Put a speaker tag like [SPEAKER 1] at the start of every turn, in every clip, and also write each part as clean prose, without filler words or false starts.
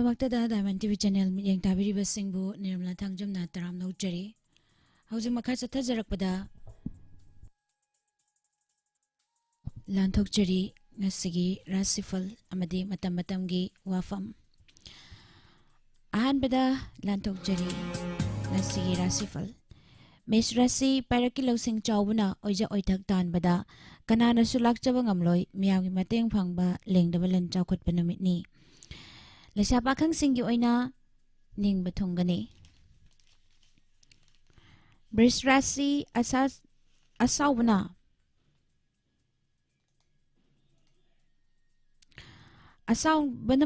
[SPEAKER 1] ꯄꯨꯝꯅꯃꯛꯇꯗ diamond TV channel ꯃꯤꯠꯌꯦꯡ ꯇꯥꯕꯤꯔꯤꯕꯁꯤꯡꯕꯨ ꯅꯤꯔꯃꯂꯥ ꯊꯥꯡꯖꯝꯅ ꯇꯔꯥꯝ ꯅꯧꯖꯔꯤ꯫ ꯍꯧꯖꯤꯛ ꯃꯈꯥ ꯆꯠꯊꯖꯔꯛꯄꯗ ꯂꯥꯟꯊꯣꯛꯆꯔꯤ ꯉꯁꯤꯒꯤ ꯔꯥꯁꯤꯐꯜ ꯑꯃꯗꯤ ꯃꯇꯝ ꯃꯇꯝꯒꯤ ꯋꯥꯐꯝ꯫ ꯑꯍꯥꯟꯕꯗ ꯂꯥꯟꯊꯣꯛꯆꯔꯤ ꯉꯁꯤꯒꯤ ꯔꯥꯁꯤꯐꯜ꯫ ꯃꯦꯁ ꯔꯥꯁꯤ ꯄꯥꯏꯔꯛꯀꯤ ꯂꯧꯁꯤꯡ ꯆꯥꯎꯕꯅ ꯑꯣꯏꯖ ꯑꯣꯏꯊꯛ ꯇꯥꯟꯕꯗ ꯀꯅꯥꯅꯁꯨ ꯂꯥꯛꯆꯕ ꯉꯝꯂꯣꯏ ꯃꯤꯌꯥꯝꯒꯤ ꯃꯇꯦꯡ ꯐꯪꯕ ꯂꯦꯡꯗꯕ ꯂꯟ ꯆꯥꯎꯈꯠꯄ ꯅꯨꯃꯤꯠꯅꯤ꯫ ꯂꯩꯁꯥ ꯄꯥꯈꯪꯁꯤꯡꯒꯤ ꯑꯣꯏꯅ ꯅꯤꯡꯕ ꯊꯨꯡꯒꯅꯤ꯫ ꯕ꯭ꯔꯤꯁ ꯔꯥꯁꯤ ꯑꯁꯥꯎꯕꯅ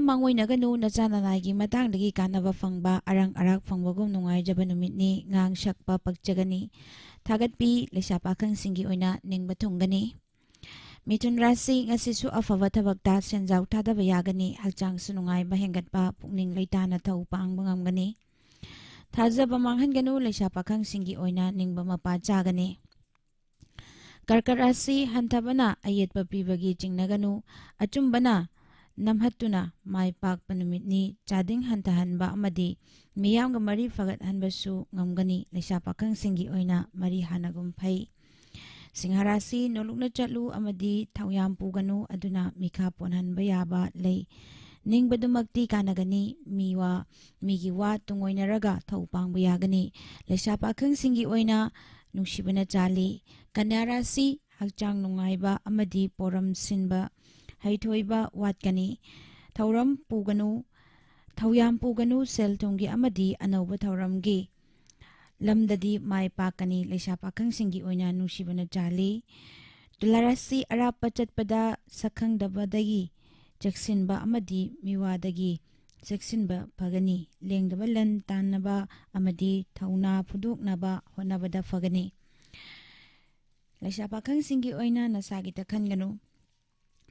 [SPEAKER 1] ꯃꯥꯡꯑꯣꯏꯅꯒꯅꯨ ꯅꯆꯥ ꯅꯅꯥꯏꯒꯤ ꯃꯇꯥꯡꯗꯒꯤ ꯀꯥꯟꯅꯕ ꯐꯪꯕ ꯑꯔꯪ ꯑꯔꯥꯛ ꯐꯪꯕꯒꯨꯝ ꯅꯨꯡꯉꯥꯏꯖꯕ ꯅꯨꯃꯤꯠꯅꯤ꯫ ꯉꯥꯡ ꯁꯛꯄ ꯄꯛꯆꯒꯅꯤ꯫ ꯊꯥꯒꯠꯄꯤ ꯂꯩꯁꯥ ꯄꯥꯈꯪꯁꯤꯡꯒꯤ ꯑꯣꯏꯅ ꯅꯤꯡꯕ ꯊꯨꯡꯒꯅꯤ꯫ ꯃꯤꯊꯨꯟ ꯔꯥꯁꯤ ꯉꯁꯤꯁꯨ ꯑꯐꯕ ꯊꯕꯛꯇ ꯁꯦꯟꯖꯥꯎ ꯊꯥꯗꯕ ꯌꯥꯒꯅꯤ꯫ ꯍꯛꯆꯥꯡꯁꯨ ꯅꯨꯡꯉꯥꯏꯕ ꯍꯦꯟꯒꯠꯄ ꯄꯨꯛꯅꯤꯡ ꯂꯩꯇꯥꯅ ꯊꯧ ꯄꯥꯡꯕ ꯉꯝꯒꯅꯤ꯫ ꯊꯥꯖꯕ ꯃꯥꯡꯍꯟꯒꯅꯨ ꯂꯩꯁꯥ ꯄꯥꯈꯪꯁꯤꯡꯒꯤ ꯑꯣꯏꯅ ꯅꯤꯡꯕ ꯃꯄꯥ ꯆꯥꯒꯅꯤ꯫ ꯀꯔꯀꯠ ꯔꯥꯁꯤ ꯍꯟꯊꯕꯅ ꯑꯌꯦꯠꯄ ꯄꯤꯕꯒꯤ ꯆꯤꯡꯅꯒꯅꯨ꯫ ꯑꯆꯨꯝꯕꯅ ꯅꯝꯍꯠꯇꯨꯅ ꯃꯥꯏ ꯄꯥꯛꯄ ꯅꯨꯃꯤꯠꯅꯤ꯫ ꯆꯥꯗꯤꯡ ꯍꯟꯊꯍꯟꯕ ꯑꯃꯗꯤ ꯃꯤꯌꯥꯝꯒ ꯃꯔꯤ ꯐꯒꯠꯍꯟꯕꯁꯨ ꯉꯝꯒꯅꯤ꯫ ꯂꯩꯁꯥ ꯄꯥꯈꯪꯁꯤꯡꯒꯤ ꯑꯣꯏꯅ ꯃꯔꯤ ꯍꯥꯟꯅꯒꯨꯝ ꯐꯩ꯫ ꯁꯤꯡꯍ ꯔꯥꯁꯤ ꯅꯣꯂꯨꯛꯅ ꯆꯠꯂꯨ ꯑꯃꯗꯤ ꯊꯧꯌꯥꯝ ꯄꯨꯒꯅꯨ ꯑꯗꯨꯅ ꯃꯤꯈꯥ ꯄꯣꯟꯍꯟꯕ ꯌꯥꯕ ꯂꯩ꯫ ꯅꯤꯡꯕꯗꯨꯃꯛꯇꯤ ꯀꯥꯟꯅꯒꯅꯤ꯫ ꯃꯤꯒꯤ ꯋꯥ ꯇꯨꯡꯑꯣꯏꯅꯔꯒ ꯊꯧ ꯄꯥꯡꯕ ꯌꯥꯒꯅꯤ꯫ ꯂꯩꯁꯥ ꯄꯥꯈꯪꯁꯤꯡꯒꯤ ꯑꯣꯏꯅ ꯅꯨꯡꯁꯤꯕꯅ ꯆꯥꯜꯂꯤ꯫ ꯀꯟꯌꯥ ꯔꯥꯁꯤ ꯍꯛꯆꯥꯡ ꯅꯨꯡꯉꯥꯏꯕ ꯑꯃꯗꯤ ꯄꯣꯔꯝ ꯁꯤꯟꯕ ꯍꯩꯊꯣꯏꯕ ꯋꯥꯠꯀꯅꯤ꯫ ꯊꯧꯌꯥꯝ ꯄꯨꯒꯅꯨ ꯁꯦꯜ ꯊꯨꯝꯒꯤ ꯑꯃꯗꯤ ꯑꯅꯧꯕ ꯊꯧꯔꯝꯒꯤ ꯂꯝꯗꯗꯤ ꯃꯥꯏ ꯄꯥꯛꯀꯅꯤ꯫ ꯂꯩꯁꯥ ꯄꯥꯈꯪꯁꯤꯡꯒꯤ ꯑꯣꯏꯅ ꯅꯨꯡꯁꯤꯕꯅ ꯆꯥꯜꯂꯤ꯫ ꯇꯨꯂꯥ ꯔꯥꯁꯤ ꯑꯔꯥꯞꯄ ꯆꯠꯄꯗ ꯁꯛꯈꯪꯗꯕꯗꯒꯤ ꯆꯦꯛꯁꯤꯟꯕ ꯑꯃꯗꯤ ꯃꯤꯋꯥꯗꯒꯤ ꯆꯦꯛꯁꯤꯟꯕ ꯐꯒꯅꯤ꯫ ꯂꯦꯡꯗꯕ ꯂꯟ ꯇꯥꯟꯅꯕ ꯑꯃꯗꯤ ꯊꯧꯅꯥ ꯐꯨꯗꯣꯛꯅꯕ ꯍꯣꯠꯅꯕꯗ ꯐꯒꯅꯤ꯫ ꯂꯩꯁꯥ ꯄꯥꯈꯪꯁꯤꯡꯒꯤ ꯑꯣꯏꯅ ꯅꯁꯥꯒꯤꯇ ꯈꯟꯒꯅꯨ꯫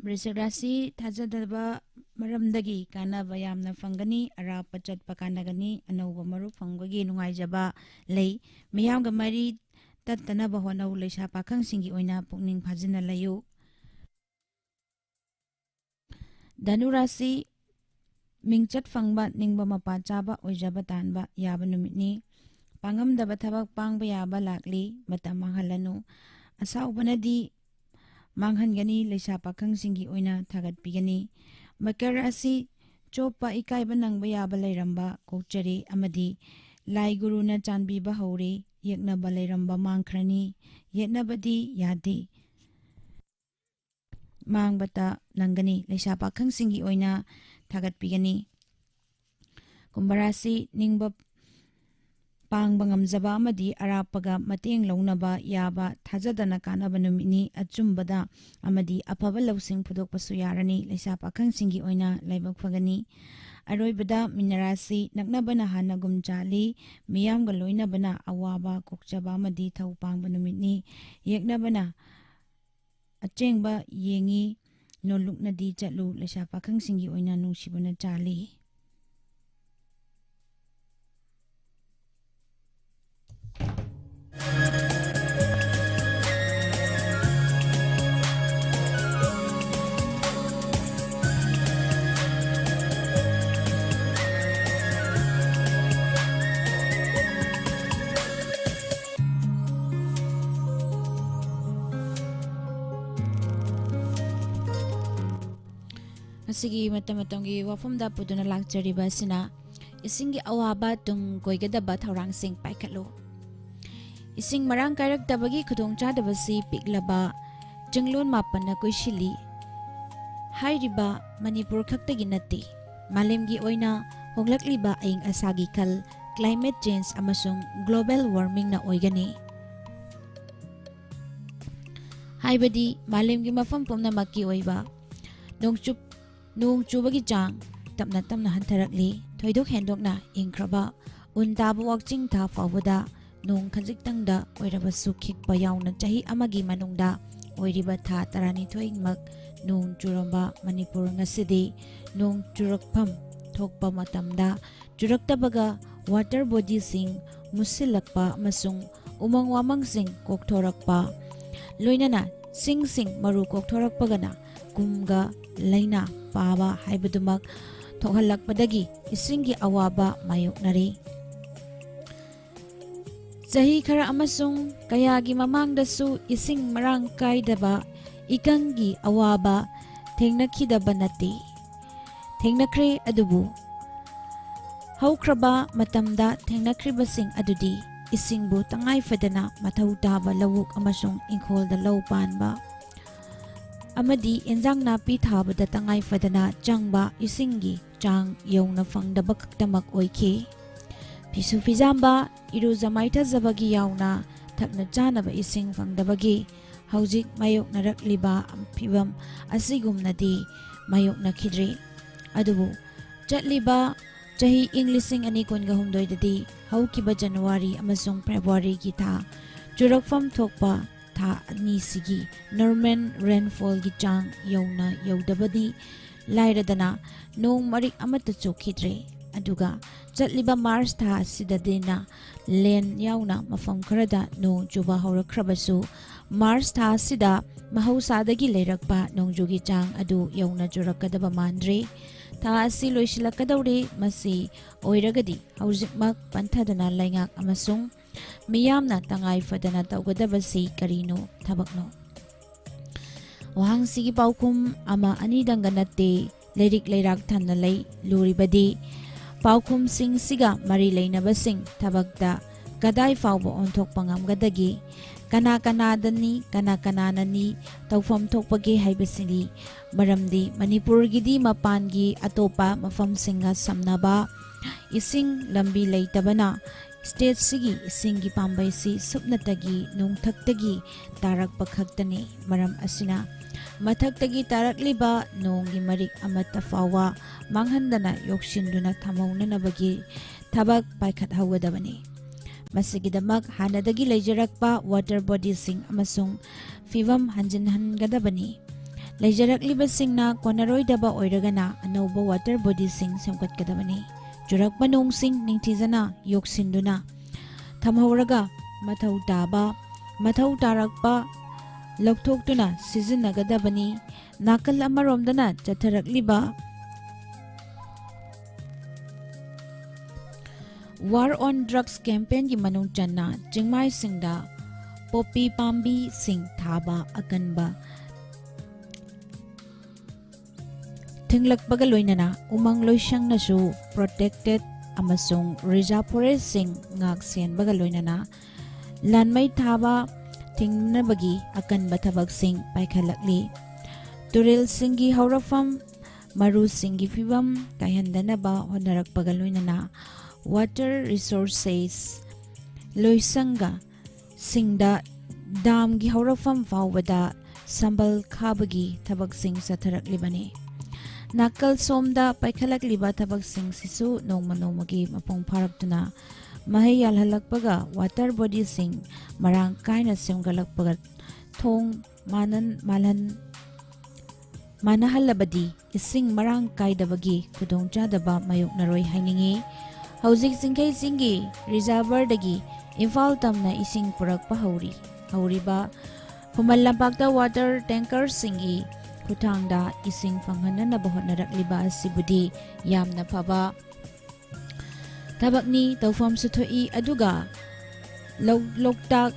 [SPEAKER 1] ꯕ꯭ꯔꯤꯁꯤꯛ ꯔꯥꯁꯤ ꯊꯥꯖꯗꯕ ꯃꯔꯝꯗꯒꯤ ꯀꯥꯟꯅꯕ ꯌꯥꯝꯅ ꯐꯪꯒꯅꯤ꯫ ꯑꯔꯥꯞꯄ ꯆꯠꯄ ꯀꯥꯟꯅꯒꯅꯤ꯫ ꯑꯅꯧꯕ ꯃꯔꯨꯞ ꯐꯪꯕꯒꯤ ꯅꯨꯡꯉꯥꯏꯖꯕ ꯂꯩ꯫ ꯃꯤꯌꯥꯝꯒ ꯃꯔꯤ ꯇꯠꯇꯅꯕ ꯍꯣꯠꯅꯧ꯫ ꯂꯩꯁꯥ ꯄꯥꯈꯪꯁꯤꯡꯒꯤ ꯑꯣꯏꯅ ꯄꯨꯛꯅꯤꯡ ꯐꯥꯖꯤꯟꯅ ꯂꯩꯌꯨ꯫ ꯙꯅꯨ ꯔꯥꯁꯤ ꯃꯤꯡꯆꯠ ꯐꯪꯕ ꯅꯤꯡꯕ ꯃꯄꯥ ꯆꯥꯕ ꯑꯣꯏꯖꯕ ꯇꯥꯟꯕ ꯌꯥꯕ ꯅꯨꯃꯤꯠꯅꯤ꯫ ꯄꯥꯡꯉꯝꯗꯕ ꯊꯕꯛ ꯄꯥꯡꯕ ꯌꯥꯕ ꯂꯥꯛꯂꯤ꯫ ꯃꯇꯝ ꯃꯥꯡꯍꯜꯂꯅꯨ꯫ ꯑꯁꯥꯎꯕꯅꯗꯤ ꯃꯥꯡꯍꯟꯒꯅꯤ꯫ ꯂꯩꯁꯥ ꯄꯥꯈꯪꯁꯤꯡꯒꯤ ꯑꯣꯏꯅ ꯊꯥꯒꯠꯄꯤꯒꯅꯤ꯫ ꯃꯀꯔ ꯔꯥꯁꯤ ꯆꯣꯞꯄ ꯏꯀꯥꯏꯕ ꯅꯪꯕ ꯌꯥꯕ ꯂꯩꯔꯝꯕ ꯀꯣꯛꯆꯔꯤ ꯑꯃꯗꯤ ꯂꯥꯏ ꯒꯨꯔꯨꯅ ꯆꯥꯟꯕꯤꯕ ꯍꯧꯔꯤ꯫ ꯌꯦꯛꯅꯕ ꯂꯩꯔꯝꯕ ꯃꯥꯡꯈ꯭ꯔꯅꯤ꯫ ꯌꯦꯠꯅꯕꯗꯤ ꯌꯥꯗꯦ ꯃꯥꯡꯕꯇ ꯅꯪꯒꯅꯤ꯫ ꯂꯩꯁꯥ ꯄꯥꯈꯪꯁꯤꯡꯒꯤ ꯑꯣꯏꯅ ꯊꯥꯒꯠꯄꯤꯒꯅꯤ꯫ ꯀꯨꯝꯚ ꯔꯥꯁꯤ ꯅꯤꯡꯕ ꯄꯥꯡꯕ ꯉꯝꯖꯕ ꯑꯃꯗꯤ ꯑꯔꯥꯞꯄꯒ ꯃꯇꯦꯡ ꯂꯧꯅꯕ ꯌꯥꯕ ꯊꯥꯖꯗꯅ ꯀꯥꯟꯅꯕ ꯅꯨꯃꯤꯠꯅꯤ꯫ ꯑꯆꯨꯝꯕꯗ ꯑꯃꯗꯤ ꯑꯐꯕ ꯂꯧꯁꯤꯡ ꯐꯨꯗꯣꯛꯄꯁꯨ ꯌꯥꯔꯅꯤ꯫ ꯂꯩꯁꯥ ꯄꯥꯈꯪꯁꯤꯡꯒꯤ ꯑꯣꯏꯅ ꯂꯥꯏꯕꯛ ꯐꯒꯅꯤ꯫ ꯑꯔꯣꯏꯕꯗ ꯃꯤꯅ ꯔꯥꯁꯤ ꯅꯛꯅꯕꯅ ꯍꯥꯟꯅꯒꯨꯝ ꯆꯥꯜꯂꯤ꯫ ꯃꯤꯌꯥꯝꯒ ꯂꯣꯏꯅꯕꯅ ꯑꯋꯥꯕ ꯀꯣꯛꯆꯕ ꯑꯃꯗꯤ ꯊꯧ ꯄꯥꯡꯕ ꯅꯨꯃꯤꯠꯅꯤ꯫ ꯌꯦꯛꯅꯕꯅ ꯑꯆꯦꯡꯕ ꯌꯦꯡꯉꯤ ꯅꯣꯂꯨꯛꯅꯗꯤ ꯆꯠꯂꯨ꯫ ꯂꯩꯁꯥ ꯄꯥꯈꯪꯁꯤꯡꯒꯤ ꯑꯣꯏꯅ ꯅꯨꯡꯁꯤꯕꯅ ꯆꯥꯜꯂꯤ꯫ ꯉꯁꯤꯒꯤ ꯃꯇꯝ ꯃꯇꯝꯒꯤ ꯋꯥꯐꯝꯗ ꯄꯨꯗꯨꯅ ꯂꯥꯛꯆꯔꯤꯕ ꯑꯁꯤꯅ ꯏꯁꯤꯡꯒꯤ ꯑꯋꯥꯕ ꯇꯨꯡ ꯀꯣꯏꯒꯗꯕ ꯊꯧꯔꯥꯡꯁꯤꯡ ꯄꯥꯏꯈꯠꯂꯨ꯫ ꯏꯁꯤꯡ ꯃꯔꯥꯡ ꯀꯥꯏꯔꯛꯇꯕꯒꯤ ꯈꯨꯗꯣꯡꯆꯥꯗꯕꯁꯤ ꯄꯤꯛꯂꯕ ꯆꯤꯡꯂꯣꯟ ꯃꯥꯄꯟꯅ ꯀꯣꯏꯁꯤꯜꯂꯤ꯫ ꯍꯥꯏꯔꯤꯕ ꯃꯅꯤꯄꯨꯔ ꯈꯛꯇꯒꯤ ꯅꯠꯇꯦ ꯃꯥꯂꯦꯝꯒꯤ ꯑꯣꯏꯅ ꯍꯣꯡꯂꯛꯂꯤꯕ ꯑꯏꯪ ꯑꯁꯥꯒꯤ ꯈꯜ ꯀ꯭ꯂꯥꯏꯃꯦꯠ ꯆꯦꯟꯖ ꯑꯃꯁꯨꯡ ꯒ꯭ꯂꯣꯕꯦꯜ ꯋꯥꯔꯃꯤꯡꯅ ꯑꯣꯏꯒꯅꯤ꯫ ꯍꯥꯏꯕꯗꯤ ꯃꯥꯂꯦꯝꯒꯤ ꯃꯐꯝ ꯄꯨꯝꯅꯃꯛꯀꯤ ꯑꯣꯏꯕ ꯅꯣꯡ ꯆꯨꯕꯒꯤ ꯆꯥꯡ ꯇꯞꯅ ꯇꯞꯅ ꯍꯟꯊꯔꯛꯂꯤ꯫ ꯊꯣꯏꯗꯣꯛ ꯍꯦꯟꯗꯣꯛꯅ ꯏꯪꯈ꯭ꯔꯕ ꯎꯟ ꯇꯥꯕ ꯋꯥꯛꯆꯤꯡ ꯊꯥ ꯐꯥꯎꯕꯗ ꯅꯣꯡ ꯈꯖꯤꯛꯇꯪꯗ ꯑꯣꯏꯔꯕꯁꯨ ꯈꯤꯛꯄ ꯌꯥꯎꯅ ꯆꯍꯤ ꯑꯃꯒꯤ ꯃꯅꯨꯡꯗ ꯑꯣꯏꯔꯤꯕ ꯊꯥ 12ꯃꯛ ꯅꯣꯡ ꯆꯨꯔꯝꯕ ꯃꯅꯤꯄꯨꯔ ꯉꯁꯤꯗꯤ ꯅꯣꯡ ꯆꯨꯔꯛꯐꯝ ꯊꯣꯛꯄ ꯃꯇꯝꯗ ꯆꯨꯔꯛꯇꯕꯒ ꯋꯥꯇꯔ ꯕꯣꯗꯤꯁꯤꯡ ꯃꯨꯠꯁꯤꯜꯂꯛꯄ ꯑꯃꯁꯨꯡ ꯎꯃꯪ ꯋꯥꯃꯪꯁꯤꯡ ꯀꯣꯛꯊꯣꯔꯛꯄ ꯂꯣꯏꯅꯅ ꯁꯤꯡ ꯃꯔꯨ ꯀꯣꯛꯊꯣꯔꯛꯄꯒꯅ ꯀꯨꯝꯒ ꯂꯩꯅꯥ ꯄꯥꯕ ꯍꯥꯏꯕꯗꯨꯃꯛ थोहल्लक्पदगी इसिंगी अवाबा मायोक्नरी चही खरा अमसुंग कयागी ममांगदसु इसिंग मरांग कायदबा इकंगी अवाबा थेंगनखिदबा नति थेंगनख्रे अदुबु हौख्रबा मतमदा थेंगनख्रिबसिंग अदुदी इसिंगबु तंगाई फदना मथौ ताबा लवुक अमसुंग इंखोलदा लौ पानबा अमदी इंजांग नापी थाबदा तंगाई फदना चंगबा इसिंगी चांग यौना फंगदबा खक्तमक ओइखे फिसु फिजाम्बा इरुजा माइथाजबगी यावना थकना चानबा इसिंग फंगदबगी हौजिक मायोक्नरक्लिबा फिवम असिगुमनदी मायोक्नखिद्रे अदुबु चटलिबा चाही इंग्लिशिंग अनि कुनगा हुमदोइददी हौकिबा जनवरी अमसुंग फेब्रुआरी की था चुरकफम थोकपा था अनिसिगी नॉर्मल रेनफॉल की चांग यौना यौदबदी लाइरदना नोंग मरिक अमत चोखिद्रे अदुगा चटलिबा मार्च था सिददेना लेन यावना मफम खरदा नोंग चुबा हौरख्रबसु मार्च था सिदा महौसादगी लेरकपा नोंजुगी चांग अदु यौना चुरकदबा मांद्रे था असि लोइसिलकदौरे मसी ओइरगदी हौजिकमक पंथदना लाइंगाक अमसुंग मियामना तंगाई फदना तौगदबसी करिनो थबकनो वहांसिगी पाउकुम अमा अनिदंग नत्ते लेरिक लेराक थन्ना लई लुरिबदी पाउकुम सिंग सिगा मरी लेनबसिंग थबकदा Gadai फाउबो ओंथोकपा ngamgadagi kana kanadani kana kananani tawfam thokpage haibasini maramdi manipur gidi mapangi atopa mafam singa samnaba ising lambi leitabana state sigi isingi pambai si supnatagi nungthaktagi tarak pakhaktani maram asina mathaktagi tarakliba nongi marik amata fawa manghandana yokshinduna thamaunanabagi thabak paikhat hawadabani मसिगिदमक हानदगी लेजरकपा water बॉडीसिंग अमसुंग फिवम हंजिनहनगदबनी लेजरकलिबसिंगना कोनरोइदबा ओइरगना अनौबो वाटर बॉडीसिंग सेमकतगदबनी जुरकपा नोंगसिंग निंथिजना योक्सिंदुना थमहौरगा मथौ ताबा मथौ तारकपा लौथोक्तुना सिजिनगदबनी नाकल अमरोमदना चथरकलिबा वार ऑन ड्रग्स कैंपेन की मनुंग चन्ना चिंगमाई सिंगदा पोपी पाम्बी सिंग थाबा अकनबा थिंगलकपगा लोइनना उमंग लोइशंगनसु प्रोटेक्टेड अमसुंग रिजर्व फॉरेस्ट सिंग ngak senbaga loinana lanmai thaba thingnabagi akanba thabak sing paikhalakli turil singi haurafam maru singi fibam kaihandanaba honarakpaga loinana water resources loisanga singda dam gi haurafam fawbada sambal khabagi thabak sing satharaklibani nakal somda paikhalakliba thabak sing sisu nongma nongmagi mapong pharaktuna mahai yalhalakpaga water body sing marang kaina semgalakpaga thong manan malhan manahalabadi ising marang kaidabagi khudongchadaba mayoknaroi hainingi हौजिक सिंखै सिंगी reservoir दगी इम्फाल तमना इसिंग पुरकपा हौरीबा हुमल लंपाक्ता वाटर टैंकर सिंगी खुथांगदा इसिंग फंगहननबा होनरकलिबा सिबुदी यामना फबा थबकनी तौफम सुथोई अदुगा लोकताक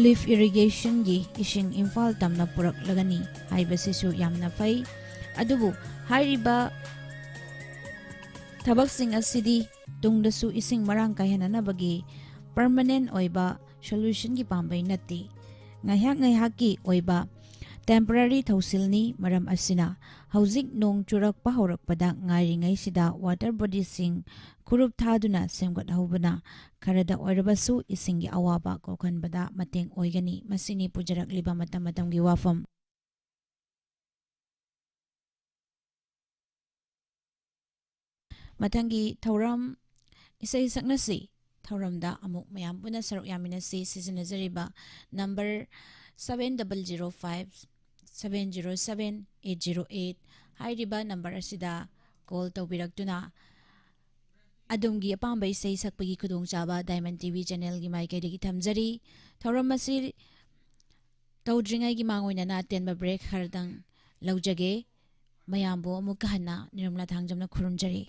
[SPEAKER 1] लिफ इरिगेशन गी इसिंग इम्फाल तमना पुरकलगनी हाइबसिसु यामना फै अदुबु हाइरिबा थबक सिंग असिदी तुंगदसु इसिंग मरांग कायहननबगी परमानेंट ओइबा सॉल्यूशन की पाम्बै नत्ति ngayhak की ओइबा टेम्पररी थौसिलनी मरम असिना हौजिक नोंग चुरकपा हौरकपदा ngaringai sida water body sing खुरुप थादुना सेमगत हौबना Khardah ओइरबसु इसिंगी अवाबा कोखनबदा मतेंग ओइगनी मसिनी पुजरकलिबा मतम मतमगी वाफम मथंगी थौरम इसै सकनसी थौरमदा अमुक मयाम पुना सरक यामिनसी सिजनजरिबा नंबर 7005 707 808 हाइरिबा नंबर असिदा कॉल तौबिरक्तुना अदुमगी अपाम्बा इसै सकपगी खुदोंचाबा डायमंड टीवी चैनल की माइकैदगी थमजरी थौरम मसी तौद्रिंगाई की मांगोइना तेनबा ब्रेक खरदंग लौजगे ꯃꯌꯥꯝꯕꯨ ꯑꯃꯨꯛꯀ ꯍꯟꯅ ꯅꯤꯔꯃꯂꯥ ꯊꯥꯡꯖꯝꯅ ꯈꯨꯔꯨꯝꯖꯔꯤ꯫